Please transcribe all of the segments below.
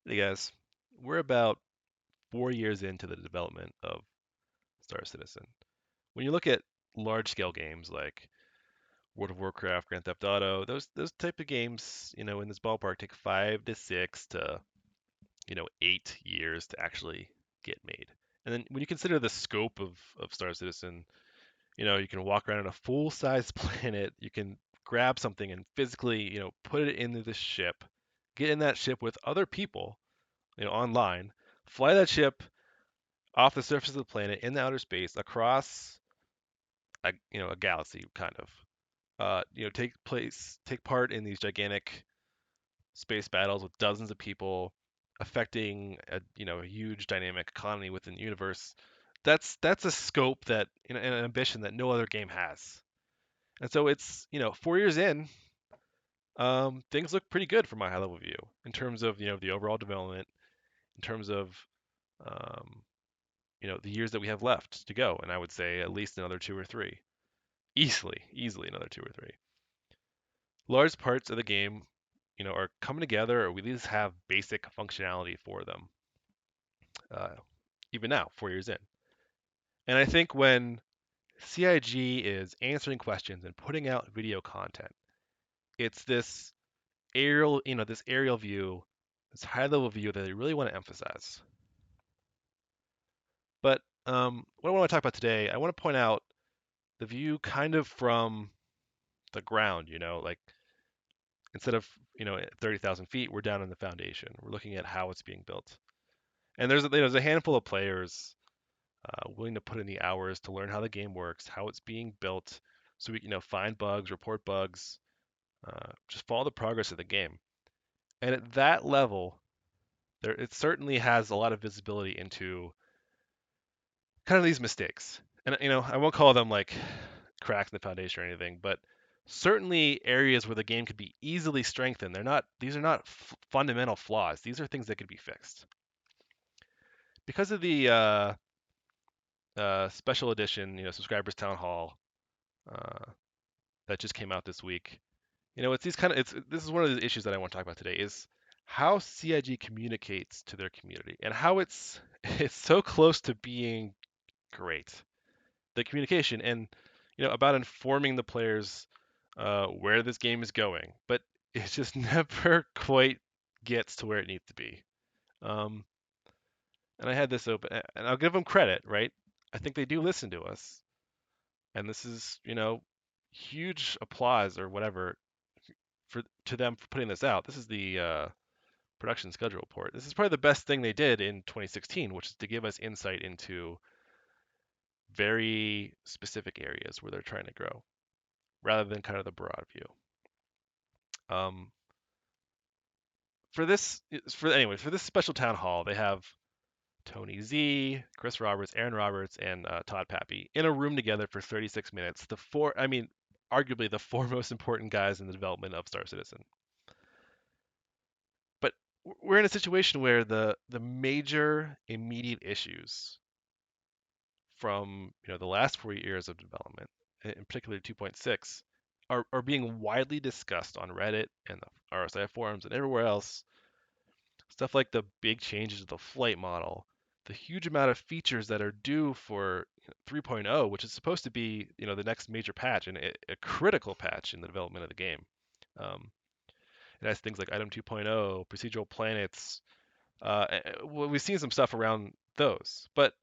Hey guys, we're about 4 years into the development of Star Citizen. When you look at large scale games like World of Warcraft, Grand Theft Auto, those type of games, in this ballpark take 5 to 6 to 8 years to actually get made. And then when you consider the scope of Star Citizen, you can walk around on a full size planet, you can grab something and physically, put it into the ship, get in that ship with other people, online, fly that ship off the surface of the planet in the outer space across a galaxy kind of take part in these gigantic space battles with dozens of people affecting a huge dynamic economy within the universe. That's a scope that and an ambition that no other game has. And so it's 4 years in. Things look pretty good from my high level view in terms of the overall development, in terms of um, the years that we have left to go, and I would say at least another 2 or 3. Easily another 2 or 3. Large parts of the game, are coming together, or we at least have basic functionality for them. Uh, Even now, 4 years in, and I think when CIG is answering questions and putting out video content, it's this aerial view, this high level view that I really want to emphasize. But what I want to talk about today, I want to point out the view kind of from the ground. Like instead of at 30,000 feet, we're down in the foundation. We're looking at how it's being built, and there's a handful of players willing to put in the hours to learn how the game works, how it's being built, so we can find bugs, report bugs, just follow the progress of the game. And at that level, there it certainly has a lot of visibility into kind of these mistakes. And I won't call them like cracks in the foundation or anything, but certainly areas where the game could be easily strengthened. These are not fundamental flaws. These are things that could be fixed. Because of the special edition, subscribers town hall uh, that just came out this week. It's these kind of it's this is one of the issues that I want to talk about today is how CIG communicates to their community and how it's it's so close to being great. The communication and about informing the players where this game is going, but it just never quite gets to where it needs to be. Um, and I had this open, and I'll give them credit, right? I think they do listen to us, and this is huge applause or whatever for to them for putting this out. This is the production schedule report. This is probably the best thing they did in 2016, which is to give us insight into very specific areas where they're trying to grow, rather than kind of the broad view. Um, for this special town hall, they have Tony Z, Chris Roberts, Aaron Roberts, and Todd Pappy in a room together for 36 minutes. Arguably the four most important guys in the development of Star Citizen. But we're in a situation where the major immediate issues from the last 4 years of development, in particular 2.6, are being widely discussed on Reddit and the RSI forums and everywhere else. Stuff like the big changes to the flight model, the huge amount of features that are due for 3.0, which is supposed to be the next major patch and a critical patch in the development of the game. Um, it has things like item 2.0, procedural planets. Well, we've seen some stuff around those, but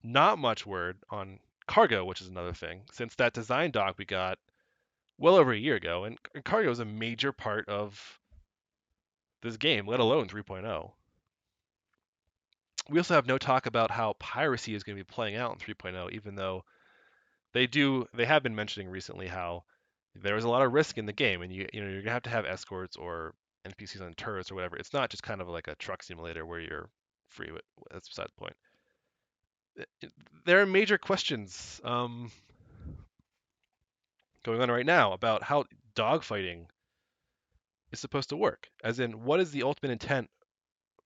not much word on cargo, which is another thing, since that design doc we got well over a year ago, and cargo is a major part of this game, let alone 3.0. We also have no talk about how piracy is going to be playing out in 3.0, even though they have been mentioning recently how there is a lot of risk in the game, and you're gonna have to have escorts or NPCs on turrets or whatever. It's not just kind of like a truck simulator where you're free. That's beside the point. There are major questions going on right now about how dogfighting is supposed to work. As in, what is the ultimate intent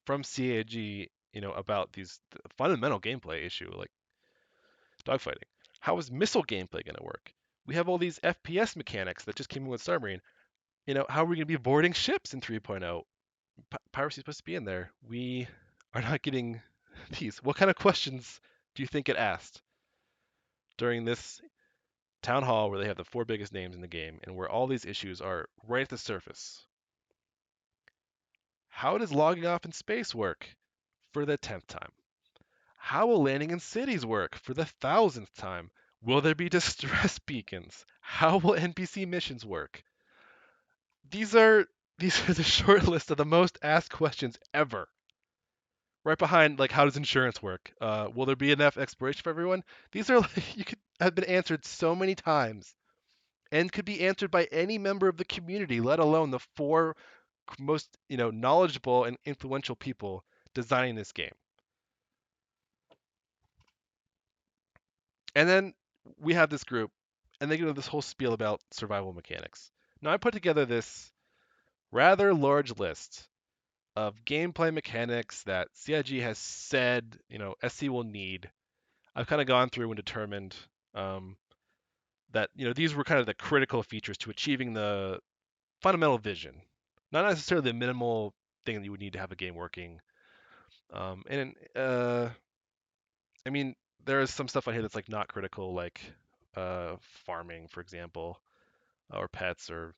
from CAG, about these fundamental gameplay issue like dogfighting? How is missile gameplay going to work? We have all these FPS mechanics that just came in with Submarine. How are we going to be boarding ships in 3.0? Piracy is supposed to be in there. We are not getting these. What kind of questions do you think get asked during this town hall where they have the four biggest names in the game and where all these issues are right at the surface? How does logging off in space work for the 10th time? How will landing in cities work for the 1000th time? Will there be distress beacons? How will NPC missions work? These are these are the short list of the most asked questions ever. Right behind, like, how does insurance work? Will there be enough exploration for everyone? These are like, you could have been answered so many times and could be answered by any member of the community, let alone the four most, knowledgeable and influential people designing this game. And then we have this group, and they go this whole spiel about survival mechanics. Now, I put together this rather large list of gameplay mechanics that CIG has said, SC will need. I've kind of gone through and determined um, that, these were kind of the critical features to achieving the fundamental vision, not necessarily the minimal thing that you would need to have a game working. And I mean, there is some stuff on here that's like not critical, like farming, for example, or pets, or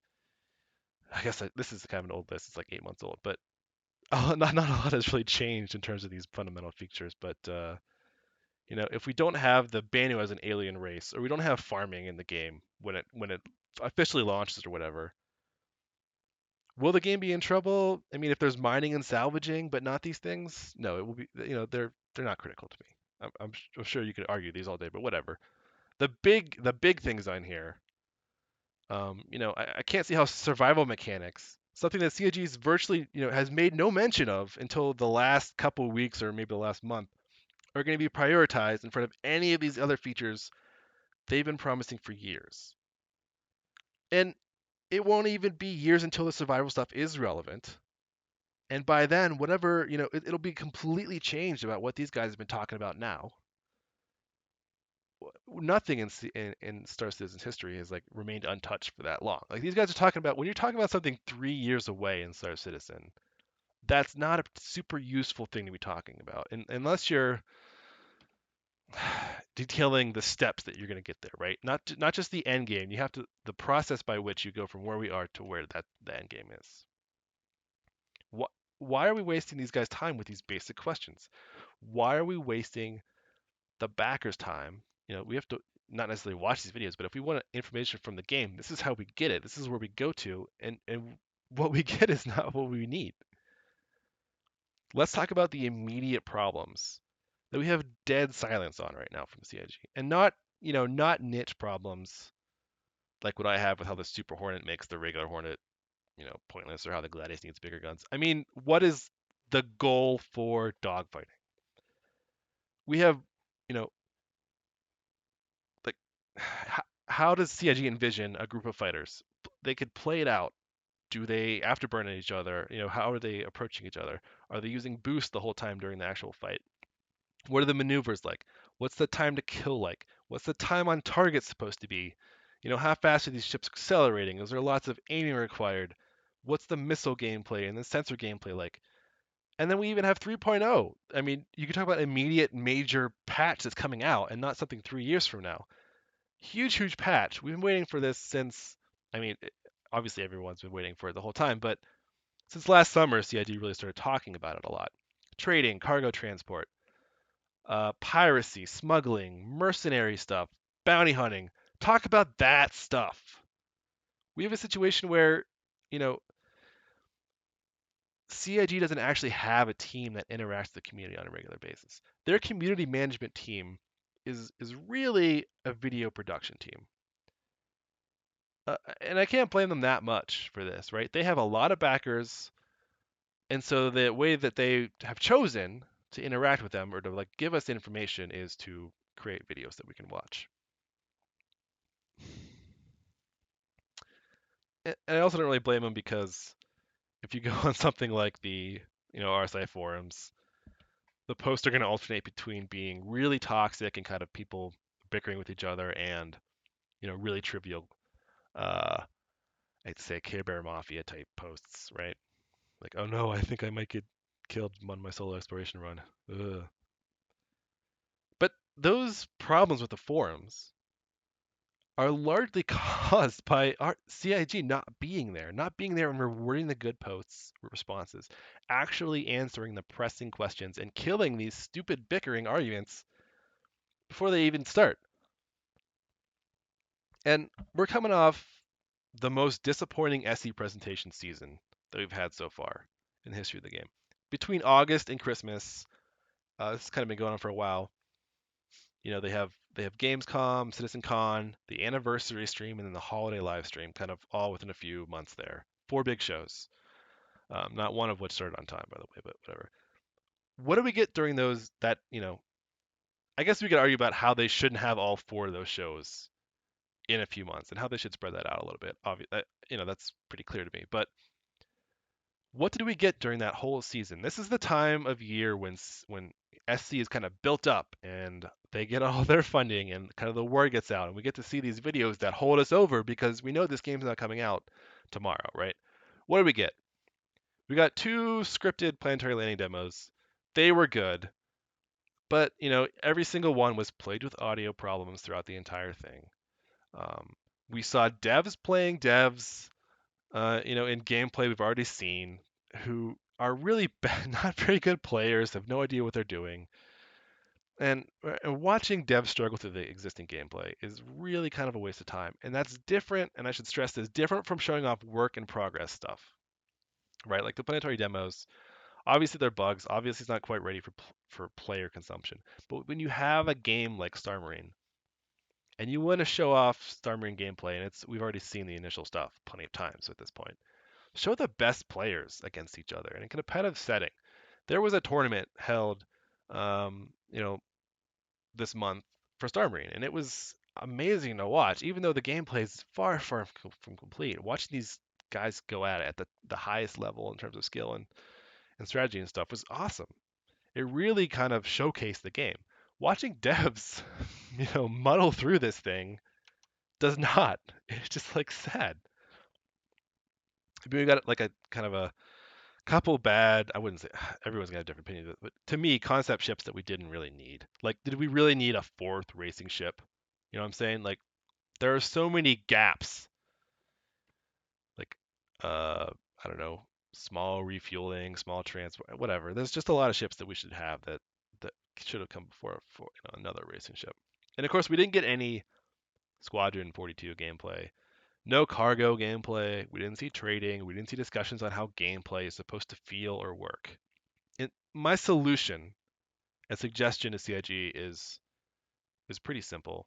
I guess this is kind of an old list. It's like 8 months old, but not a lot has really changed in terms of these fundamental features. But if we don't have the Banu as an alien race, or we don't have farming in the game when it officially launches or whatever, will the game be in trouble? I mean, if there's mining and salvaging, but not these things, no, it will be. They're not critical to me. I'm sure you could argue these all day, but whatever. The big things on here. I can't see how survival mechanics, something that CIG's virtually, has made no mention of until the last couple of weeks or maybe the last month, are going to be prioritized in front of any of these other features they've been promising for years. And it won't even be years until the survival stuff is relevant. And by then, whatever, it'll be completely changed about what these guys have been talking about now. Nothing in Star Citizen's history has like remained untouched for that long. Like these guys are talking about when you're talking about something 3 years away in Star Citizen, that's not a super useful thing to be talking about, unless you're detailing the steps that you're going to get there, right? Not just the end game. You have to the process by which you go from where we are to where the end game is. Why are we wasting these guys' time with these basic questions? Why are we wasting the backers' time? We have to not necessarily watch these videos, but if we want information from the game, this is how we get it. This is where we go to, and what we get is not what we need. Let's talk about the immediate problems that we have dead silence on right now from CIG, and not niche problems like what I have with how the Super Hornet makes the regular Hornet, pointless, or how the Gladius needs bigger guns. I mean, what is the goal for dogfighting? We have, you know, like, how does CIG envision a group of fighters? They could play it out. Do they afterburn at each other? How are they approaching each other? Are they using boost the whole time during the actual fight? What are the maneuvers like? What's the time to kill like? What's the time on target supposed to be? How fast are these ships accelerating? Is there lots of aiming required? What's the missile gameplay and the sensor gameplay like? And then we even have 3.0. I mean, you can talk about immediate major patch that's coming out and not something 3 years from now. Huge, huge patch. We've been waiting for this since, I mean, obviously everyone's been waiting for it the whole time, but since last summer, CIG really started talking about it a lot. Trading, cargo transport, piracy, smuggling, mercenary stuff, bounty hunting. Talk about that stuff. We have a situation where, you know, CIG doesn't actually have a team that interacts with the community on a regular basis. Their community management team is really a video production team. And I can't blame them that much for this, right? They have a lot of backers, and so the way that they have chosen to interact with them or to like give us information is to create videos that we can watch. And I also don't really blame them because if you go on something like the RSI forums, the posts are going to alternate between being really toxic and kind of people bickering with each other and really trivial, I'd say Care Bear Mafia type posts, right? Like, oh no, I think I might get killed on my solo exploration run. Ugh. But those problems with the forums are largely caused by our CIG not being there and rewarding the good posts responses, actually answering the pressing questions and killing these stupid bickering arguments before they even start. And we're coming off the most disappointing SE presentation season that we've had so far in the history of the game. Between August and Christmas, this has kind of been going on for a while. You know, they have Gamescom, CitizenCon, the anniversary stream, and then the holiday live stream, kind of all within a few months there. 4 big shows, not one of which started on time, by the way, but whatever. What do we get during those? I guess we could argue about how they shouldn't have all 4 of those shows in a few months and how they should spread that out a little bit. Obviously, that's pretty clear to me. But what did we get during that whole season? This is the time of year when SC is kind of built up and they get all their funding and kind of the word gets out and we get to see these videos that hold us over because we know this game's not coming out tomorrow, right? What do we get? We got 2 scripted planetary landing demos. They were good, but every single one was plagued with audio problems throughout the entire thing. We saw devs playing devs, in gameplay we've already seen, who are really not very good players, have no idea what they're doing. And watching devs struggle through the existing gameplay is really kind of a waste of time. And that's different, and I should stress this, different from showing off work in progress stuff, right? Like the planetary demos, obviously they're bugs, obviously it's not quite ready for player consumption. But when you have a game like Star Marine, and you want to show off Star Marine gameplay, and we've already seen the initial stuff plenty of times at this point. Show the best players against each other in a competitive setting. There was a tournament held, um, you know, this month for Star Marine, and it was amazing to watch, even though the gameplay is far, far from complete. Watching these guys go at it at the highest level in terms of skill and strategy and stuff was awesome. It really kind of showcased the game. Watching devs, muddle through this thing does not. It's just like sad. I mean, we got like a kind of a couple bad. I wouldn't say everyone's got a different opinion, but to me, concept ships that we didn't really need. Like, did we really need a 4th racing ship? You know what I'm saying? Like, there are so many gaps. Like, I don't know, small refueling, small transport, whatever. There's just a lot of ships that we should have that should have come before for another racing ship. And of course, we didn't get any Squadron 42 gameplay. No cargo gameplay. We didn't see trading. We didn't see discussions on how gameplay is supposed to feel or work. My solution and suggestion to CIG is pretty simple.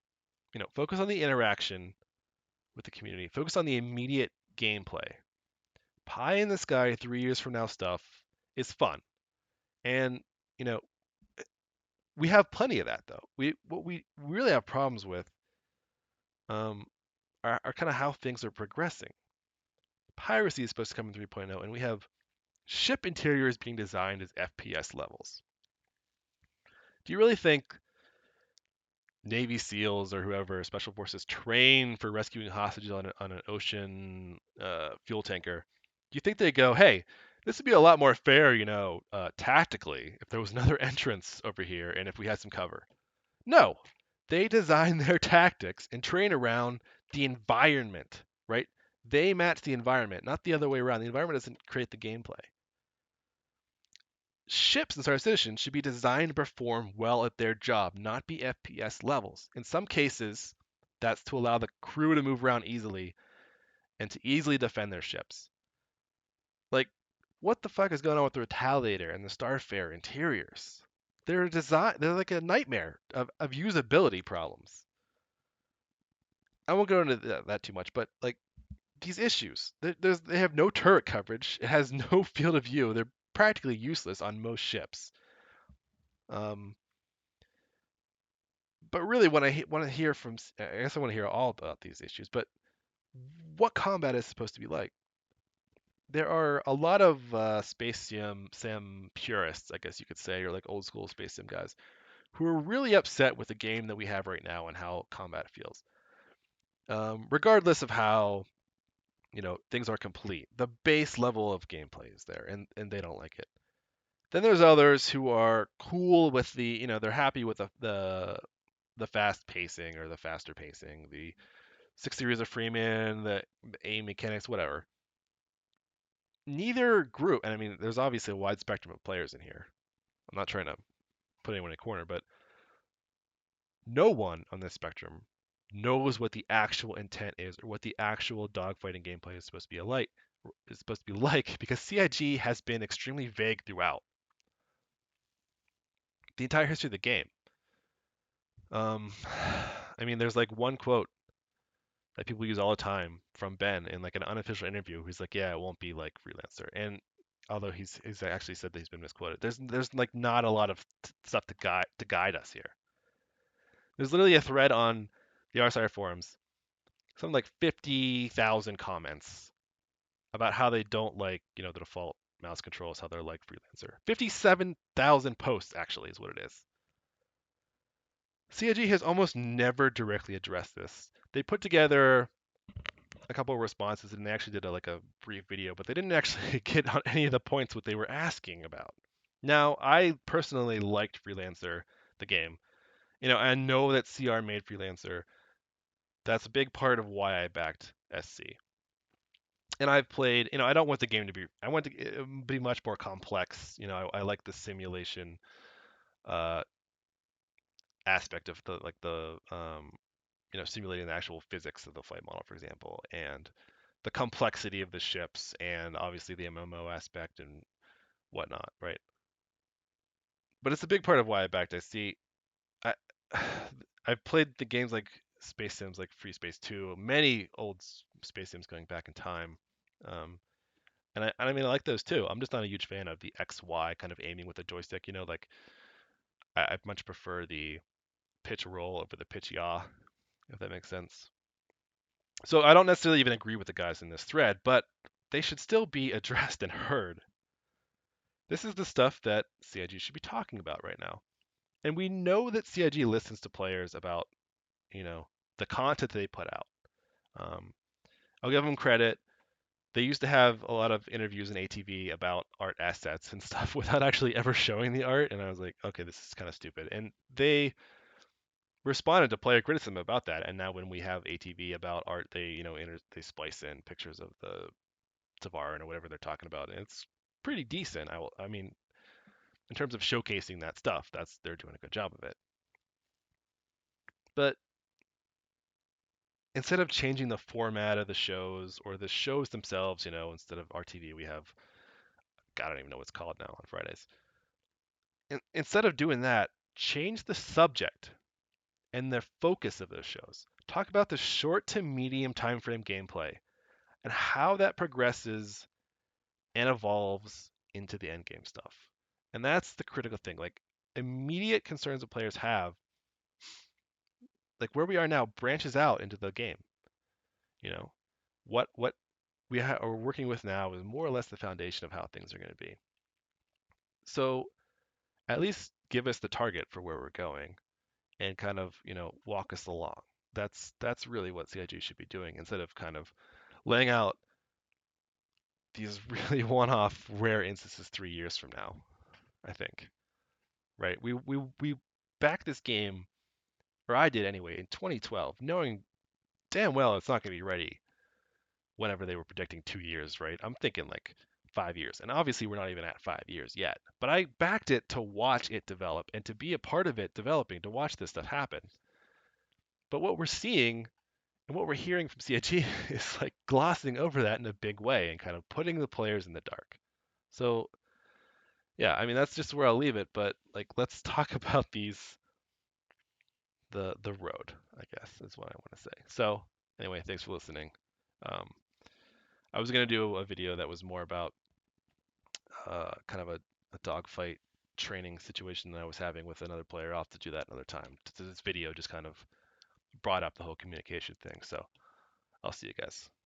Focus on the interaction with the community. Focus on the immediate gameplay. Pie in the sky 3 years from now stuff is fun, and you know we have plenty of that though. What we really have problems with um, are kind of how things are progressing. Piracy is supposed to come in 3.0, and we have ship interiors being designed as FPS levels. Do you really think Navy SEALs or whoever, Special Forces, train for rescuing hostages on an ocean fuel tanker? Do you think they go, hey, this would be a lot more fair, tactically, if there was another entrance over here and if we had some cover? No, they design their tactics and train around the environment, right? They match the environment, not the other way around. The environment doesn't create the gameplay. Ships in Star Citizen should be designed to perform well at their job, not be FPS levels. In some cases, that's to allow the crew to move around easily and to easily defend their ships. Like, what the fuck is going on with the Retaliator and the Starfarer interiors? They're like a nightmare of usability problems. I won't go into that too much, but like these issues, they have no turret coverage. It has no field of view. They're practically useless on most ships. Um, but really, when I want to hear from, I guess I want to hear all about these issues. But what combat is supposed to be like? There are a lot of space sim purists, I guess you could say, or like old school space sim guys, who are really upset with the game that we have right now and how combat feels. Regardless of how things are complete. The base level of gameplay is there, and they don't like it. Then there's others who are cool with they're happy with the fast pacing or the faster pacing, the 6 degrees of Freeman, the aim mechanics, whatever. Neither group, and I mean, there's obviously a wide spectrum of players in here. I'm not trying to put anyone in a corner, but no one on this spectrum knows what the actual intent is or what the actual dogfighting gameplay is supposed to be like because CIG has been extremely vague throughout the entire history of the game. Um, I mean, there's like one quote that people use all the time from Ben in like an unofficial interview. He's like, "Yeah, it won't be like Freelancer," and although he's actually said that he's been misquoted, there's like not a lot of stuff to guide us here. There's literally a thread on the RSI forums, something like 50,000 comments about how they don't like the default mouse controls, how they're like Freelancer. 57,000 posts actually is what it is. CIG has almost never directly addressed this. They put together a couple of responses and they actually did like a brief video, but they didn't actually get on any of the points what they were asking about. Now, I personally liked Freelancer, the game. I know that CR made Freelancer. That's a big part of why I backed SC. And I've played, I don't want the game to be, I want it to be much more complex. I like the simulation uh, aspect of simulating the actual physics of the flight model, for example, and the complexity of the ships, and obviously the MMO aspect and whatnot, right? But it's a big part of why I backed SC. I I've played the games like Space Sims, like Free Space 2, many old Space Sims going back in time. Um, and I mean, I like those too. I'm just not a huge fan of the XY kind of aiming with the joystick. Like I much prefer the pitch roll over the pitch yaw, if that makes sense. So I don't necessarily even agree with the guys in this thread, but they should still be addressed and heard. This is the stuff that CIG should be talking about right now. And we know that CIG listens to players about, the content they put out. Um, I'll give them credit. They used to have a lot of interviews in ATV about art assets and stuff without actually ever showing the art. And I was like, okay, this is kind of stupid. And they responded to player criticism about that. And now when we have ATV about art, they splice in pictures of the Tavarin or whatever they're talking about. And it's pretty decent. I mean, in terms of showcasing that stuff, they're doing a good job of it. But instead of changing the format of the shows or the shows themselves, instead of RTV, we have God, I don't even know what it's called now on Fridays. Instead of doing that, change the subject and the focus of those shows. Talk about the short to medium time frame gameplay and how that progresses and evolves into the end game stuff. And that's the critical thing. Like immediate concerns that players have, like where we are now, branches out into the game. You know, what are working with now is more or less the foundation of how things are going to be. So at least give us the target for where we're going and kind of, walk us along. That's really what CIG should be doing instead of kind of laying out these really one-off rare instances 3 years from now, I think. Right? We backed this game, or I did anyway, in 2012, knowing damn well it's not going to be ready whenever they were predicting 2 years, right? I'm thinking like 5 years. And obviously we're not even at 5 years yet. But I backed it to watch it develop and to be a part of it developing, to watch this stuff happen. But what we're seeing and what we're hearing from CIG is like glossing over that in a big way and kind of putting the players in the dark. So yeah, I mean that's just where I'll leave it. But like let's talk about the road, I guess is what I want to say. So anyway, thanks for listening. Um, I was gonna do a video that was more about kind of a dogfight training situation that I was having with another player. I'll have to do that another time. This video just kind of brought up the whole communication thing. So I'll see you guys.